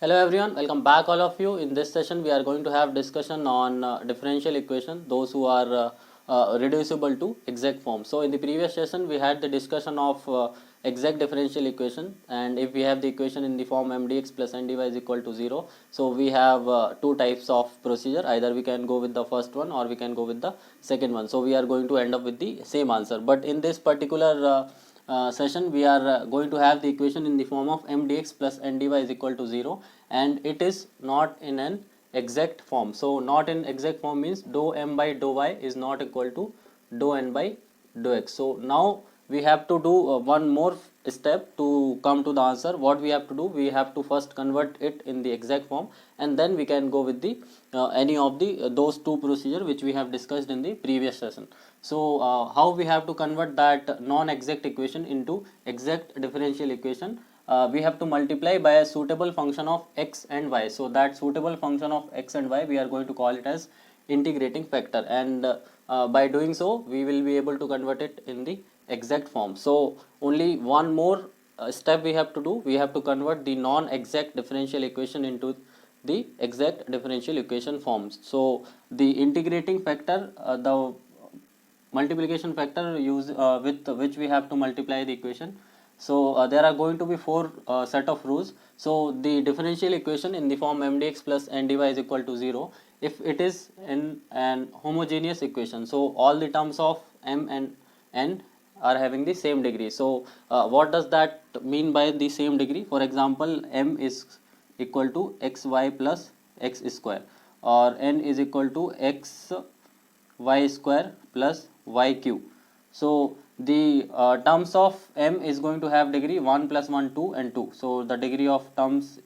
Hello everyone, welcome back all of you. In this session we are going to have discussion on differential equation, those who are reducible to exact form. So in the previous session we had the discussion of exact differential equation, and if we have the equation in the form mdx plus ndy is equal to 0, so we have two types of procedure. Either we can go with the first one or we can go with the second one. So we are going to end up with the same answer, but in this particular session we are going to have the equation in the form of m dx plus n dy is equal to 0, and it is not in an exact form. So not in exact form means dou m by dou y is not equal to dou n by dou x. So now we have to do one more step to come to the answer. What we have to do, we have to first convert it in the exact form, and then we can go with the any of the those two procedure which we have discussed in the previous session. So how we have to convert that non-exact equation into exact differential equation? We have to multiply by a suitable function of x and y. So that suitable function of x and y, we are going to call it as integrating factor, and by doing so we will be able to convert it in the exact form. So only one more step we have to do. We have to convert the non-exact differential equation into the exact differential equation forms. So the integrating factor, the multiplication factor with which we have to multiply the equation. So there are going to be four set of rules. So the differential equation in the form mdx plus ndy is equal to 0 if it is in an homogeneous equation. So all the terms of m and n are having the same degree. So what does that mean by the same degree? For example, m is equal to xy plus x square, or n is equal to x y square plus y cube. So the terms of m is going to have degree 1 plus 1 2 and 2. So the degree of terms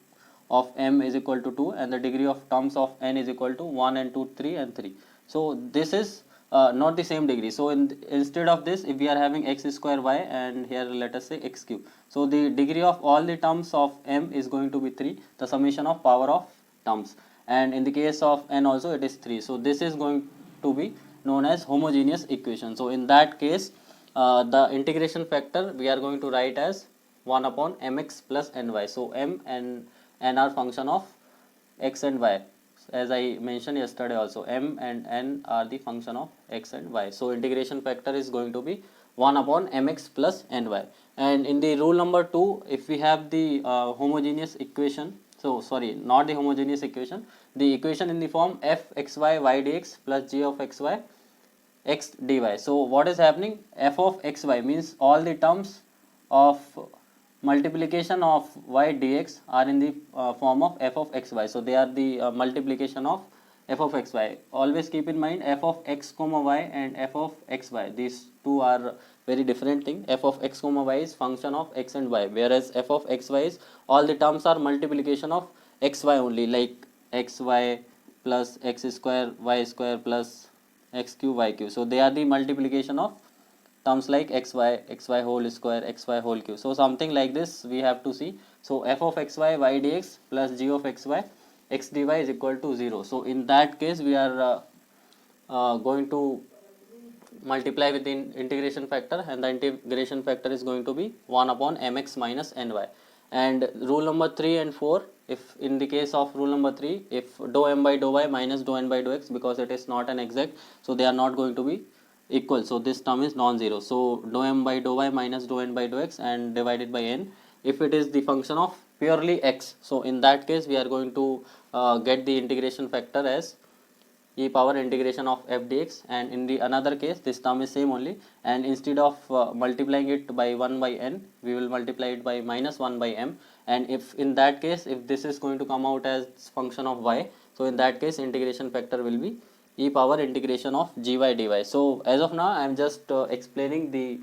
of m is equal to 2, and the degree of terms of n is equal to 1 and 2 3 and 3. So this is not the same degree. So instead of this, if we are having x square y, and here let us say x cube, so the degree of all the terms of m is going to be 3, the summation of power of terms, and in the case of n also it is 3. So this is going to be known as homogeneous equation. So in that case, the integration factor we are going to write as 1 upon mx plus ny. So m and n are function of x and y. As I mentioned yesterday also, m and n are the function of x and y. So integration factor is going to be 1 upon mx plus ny. And in the rule number 2, if we have the homogeneous equation, so sorry, not the homogeneous equation, the equation in the form f xy y dx plus g of xy x dy. So what is happening? F of xy means all the terms of multiplication of y dx are in the form of f of xy. So they are the multiplication of f of xy. Always keep in mind f of x comma y and f of xy. These two are very different thing. F of x comma y is function of x and y, whereas f of xy is all the terms are multiplication of xy only, like xy plus x square y square plus x cube y cube. So they are the multiplication of terms like xy whole square, xy whole cube. So something like this we have to see. So f of xy y dx plus g of xy x dy is equal to 0. So in that case we are going to multiply with the integration factor, and the integration factor is going to be 1 upon mx minus ny. And rule number 3 and 4, if in the case of rule number 3, if dou m by dou y minus dou n by dou x, because it is not an exact, so they are not going to be equal. So this term is non-zero. So dou m by dou y minus dou n by dou x and divided by n, if it is the function of purely x, so in that case we are going to get the integration factor as e power integration of f dx, and in the another case this term is same only, and instead of multiplying it by 1 by n, we will multiply it by minus 1 by m. And if in that case, if this is going to come out as function of y, so in that case integration factor will be e power integration of gy dy. So as of now I am just explaining the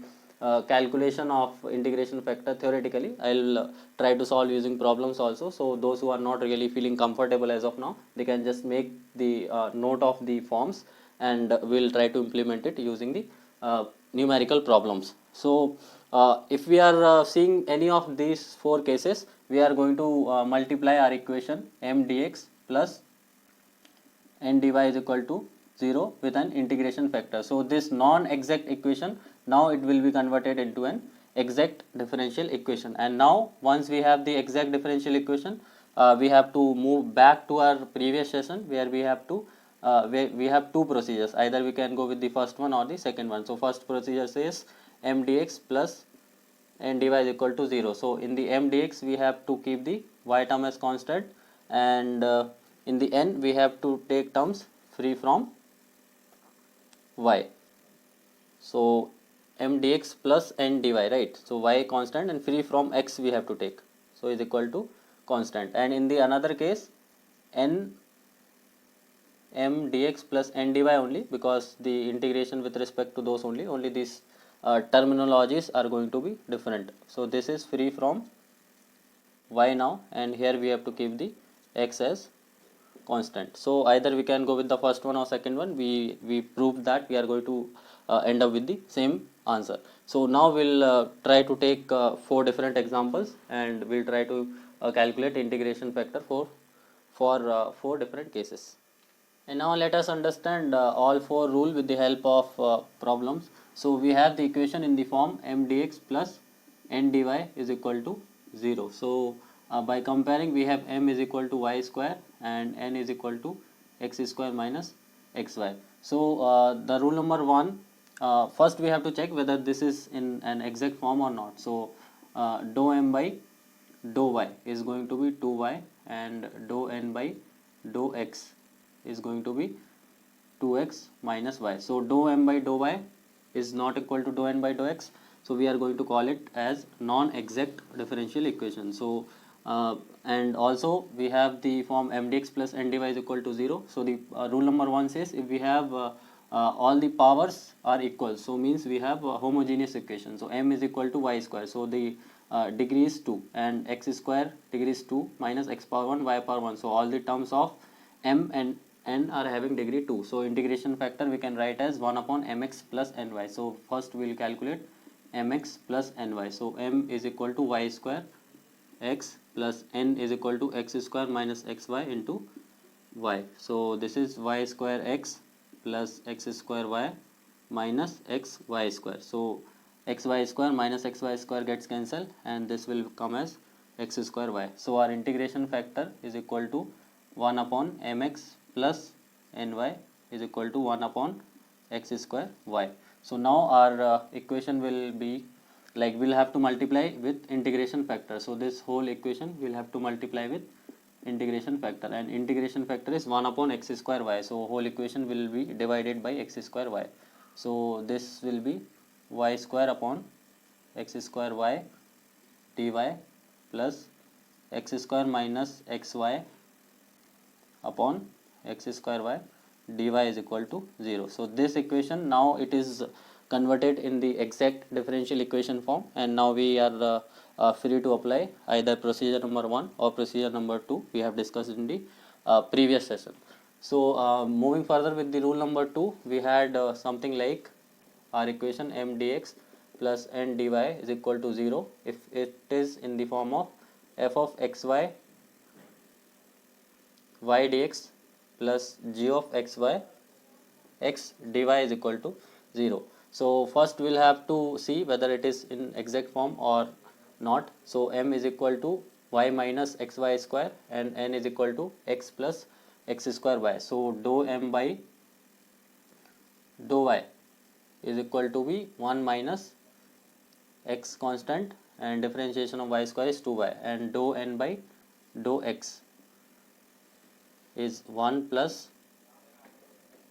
calculation of integration factor theoretically. I'll try to solve using problems also. So those who are not really feeling comfortable as of now, they can just make the note of the forms, and we'll try to implement it using the numerical problems. So if we are seeing any of these four cases, we are going to multiply our equation m dx plus n dy is equal to 0 with an integration factor. So this non-exact equation, now it will be converted into an exact differential equation. And now once we have the exact differential equation, we have to move back to our previous session where we have to we have two procedures. Either we can go with the first one or the second one. So first procedure says m dx plus n dy is equal to 0. So in the m dx we have to keep the y term as constant, and in the n we have to take terms free from y. So m dx plus n dy, right? So y constant and free from x we have to take, so is equal to constant. And in the another case, n m dx plus n dy only, because the integration with respect to those only these terminologies are going to be different. So this is free from y now, and here we have to keep the x as constant. So either we can go with the first one or second one. We proved that we are going to end up with the same answer. So now we'll try to take four different examples, and we'll try to calculate integration factor for four different cases. And now let us understand all four rule with the help of problems. So we have the equation in the form m dx plus n dy is equal to 0. So by comparing, we have m is equal to y square and n is equal to x square minus xy. So the rule number one, first we have to check whether this is in an exact form or not. So dou m by dou y is going to be 2y, and dou n by dou x is going to be 2x minus y. So dou m by dou y is not equal to dou n by dou x. So we are going to call it as non-exact differential equation. So and also we have the form m dx plus n dy is equal to 0. So the rule number one says if we have all the powers are equal, so means we have a homogeneous equation. So m is equal to y square. So the degree is 2, and x square degree is 2 minus x power 1 y power 1. So all the terms of m and n are having degree 2. So integration factor we can write as 1 upon mx plus ny. So first we will calculate mx plus ny. So m is equal to y square x plus n is equal to x square minus xy into y. So this is y square x plus x square y minus xy square. So xy square minus xy square gets cancelled, and this will come as x square y. So our integration factor is equal to 1 upon mx plus ny is equal to 1 upon x square y. So now our equation will be like, we'll have to multiply with integration factor. So this whole equation we'll have to multiply with integration factor, and integration factor is 1 upon x square y. So whole equation will be divided by x square y. So this will be y square upon x square y dy plus x square minus xy upon x square y dy is equal to 0. So this equation now it is converted in the exact differential equation form, and now we are free to apply either procedure number 1 or procedure number 2 we have discussed in the previous session. So moving further with the rule number 2, we had something like our equation m dx plus n dy is equal to 0 if it is in the form of f of xy y dx plus g of xy x dy is equal to 0. So first we'll have to see whether it is in exact form or not. So m is equal to y minus xy square, and n is equal to x plus x square y. So dou m by dou y is equal to be 1 minus x constant, and differentiation of y square is 2y, and dou n by dou x is 1 plus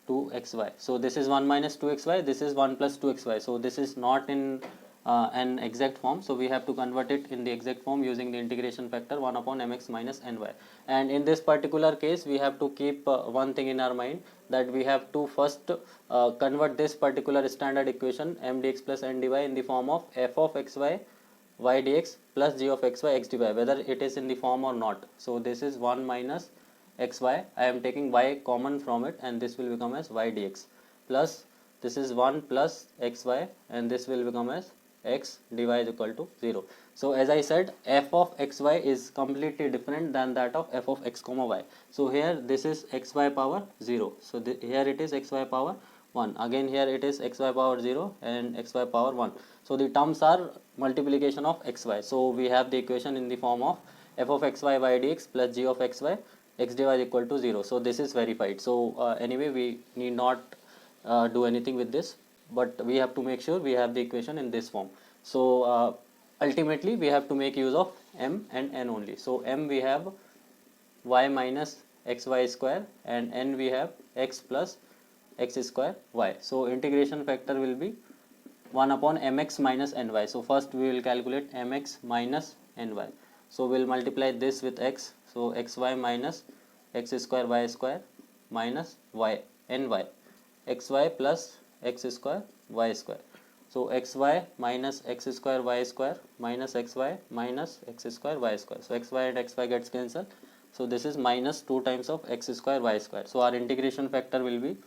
2xy. So this is 1 minus 2xy, this is 1 plus 2xy. So this is not in an exact form, so we have to convert it in the exact form using the integration factor 1 upon mx minus ny. And in this particular case we have to keep one thing in our mind, that we have to first convert this particular standard equation m dx plus n dy in the form of f of xy y dx plus g of xy x dy, whether it is in the form or not. So this is 1 minus xy, I am taking y common from it, and this will become as y dx, plus this is 1 plus xy, and this will become as x dy is equal to 0. So as I said, f of xy is completely different than that of f of x comma y. So here this is xy power 0, so here it is xy power 1, again here it is xy power 0 and xy power 1. So the terms are multiplication of xy. So we have the equation in the form of f of xy y dx plus g of xy x dy is equal to 0. So this is verified. So anyway, we need not do anything with this, but we have to make sure we have the equation in this form. So ultimately we have to make use of m and n only. So m we have y minus xy square, and n we have x plus x square y. So integration factor will be 1 upon mx minus ny. So first we will calculate mx minus ny. So we'll multiply this with x. So xy minus x square y square minus y ny, xy plus x square y square. So xy minus x square y square minus xy minus x square y square. So xy and xy gets cancelled. So this is minus 2 times of x square y square. So our integration factor will be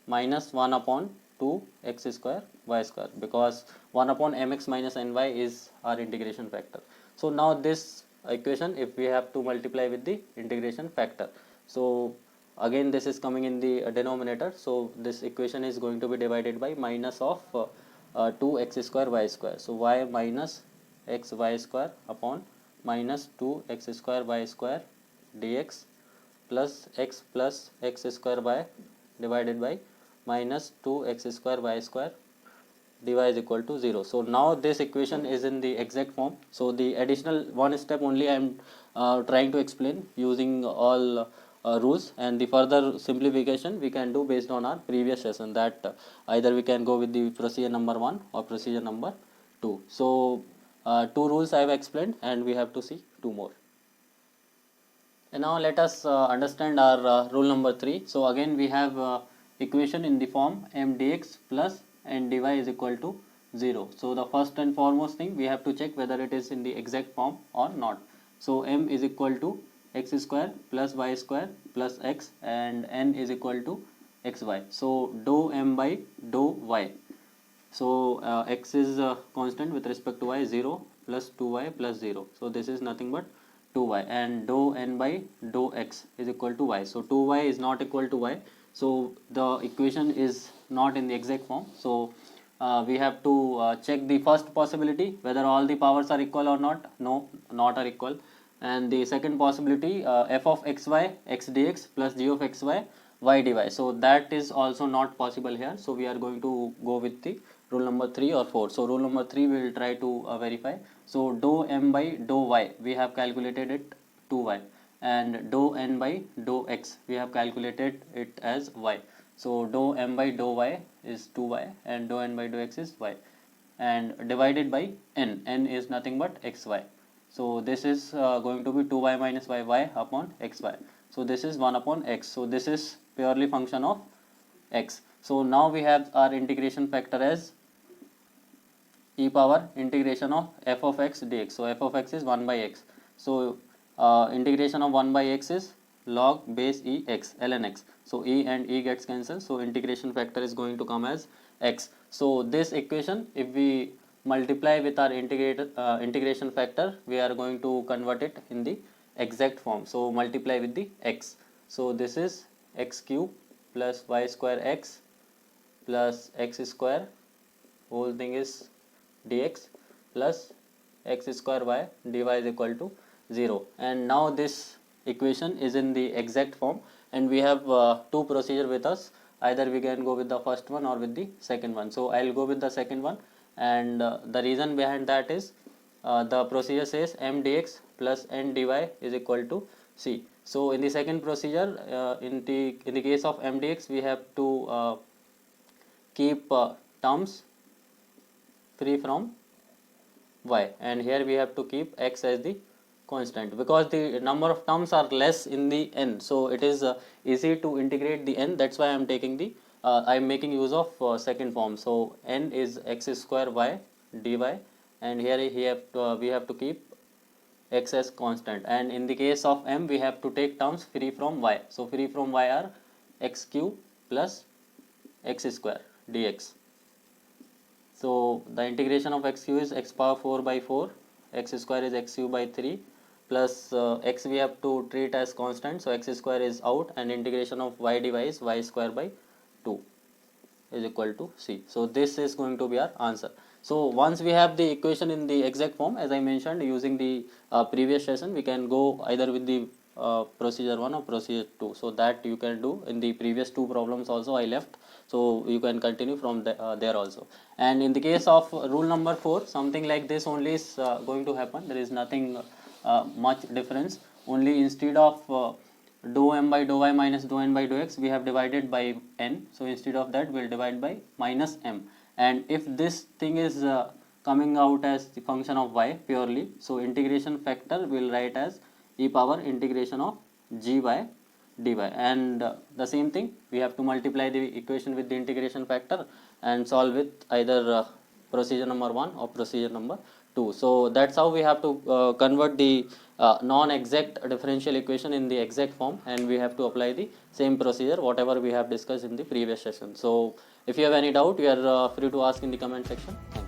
minus 1 upon 2 x square y square, because 1 upon mx minus ny is our integration factor. So now this equation, if we have to multiply with the integration factor, so again this is coming in the denominator. So this equation is going to be divided by minus of 2 x square y square. So y minus x y square upon minus 2 x square y square dx plus x square y divided by minus 2 x square y square dy is equal to 0. So now this equation is in the exact form. So the additional one step only I am trying to explain using all rules, and the further simplification we can do based on our previous session, that either we can go with the procedure number 1 or procedure number 2. So 2 rules I have explained, and we have to see 2 more. And now let us understand our rule number 3. So again we have equation in the form m dx plus n dy is equal to 0. So the first and foremost thing, we have to check whether it is in the exact form or not. So m is equal to x square plus y square plus x, and n is equal to xy. So dou m by dou y. So x is constant with respect to y, 0 plus 2y plus 0. So this is nothing but 2y, and dou n by dou x is equal to y. So 2y is not equal to y. So the equation is not in the exact form. So we have to check the first possibility, whether all the powers are equal or not. No, not are equal. And the second possibility, f of xy x dx plus g of xy y dy. So that is also not possible here. So we are going to go with the rule number 3 or 4. So rule number 3 we will try to verify. So dou m by dou y, we have calculated it 2y, and dou n by dou x, we have calculated it as y. So dou m by dou y is 2y, and dou n by dou x is y, and divided by n is nothing but xy. So this is going to be 2y minus y upon xy. So this is 1 upon x. So this is purely function of x. So now we have our integration factor as e power integration of f of x dx. So f of x is 1 by x. So integration of 1 by x is log base e x ln x. So e and e gets cancelled. So integration factor is going to come as x. So this equation, if we multiply with our integration factor, we are going to convert it in the exact form. So multiply with the x. So this is x cube plus y square x plus x square, whole thing is dx, plus x square y dy is equal to 0. And now this equation is in the exact form, and we have two procedure with us. Either we can go with the first one or with the second one. So I will go with the second one, and the reason behind that is the procedure says m dx plus n dy is equal to c. So in the second procedure, in the case of m dx, we have to keep terms free from y, and here we have to keep x as the constant, because the number of terms are less in the n. So it is easy to integrate the n. That's why I am taking the I am making use of second form. So n is x square y dy, and here we have to keep x as constant, and in the case of m we have to take terms free from y. So free from y are x cube plus x square dx. So the integration of x cube is x power 4 by 4, x square is x cube by 3, plus x we have to treat as constant, so x square is out, and integration of y dy is y square by 2 is equal to c. So this is going to be our answer. So once we have the equation in the exact form, as I mentioned using the previous session, we can go either with the procedure 1 or procedure 2. So that you can do in the previous two problems also I left. So you can continue from there also. And in the case of rule number 4, something like this only is going to happen. There is nothing much difference. Only instead of dou m by dou y minus dou n by dou x, we have divided by n. So instead of that, we'll divide by minus m. And if this thing is coming out as the function of y purely, so integration factor will write as e power integration of g by dy, and the same thing we have to multiply the equation with the integration factor and solve with either procedure number 1 or procedure number 2. So that's how we have to convert the non-exact differential equation in the exact form, and we have to apply the same procedure whatever we have discussed in the previous session. So if you have any doubt, you are free to ask in the comment section. Thank you.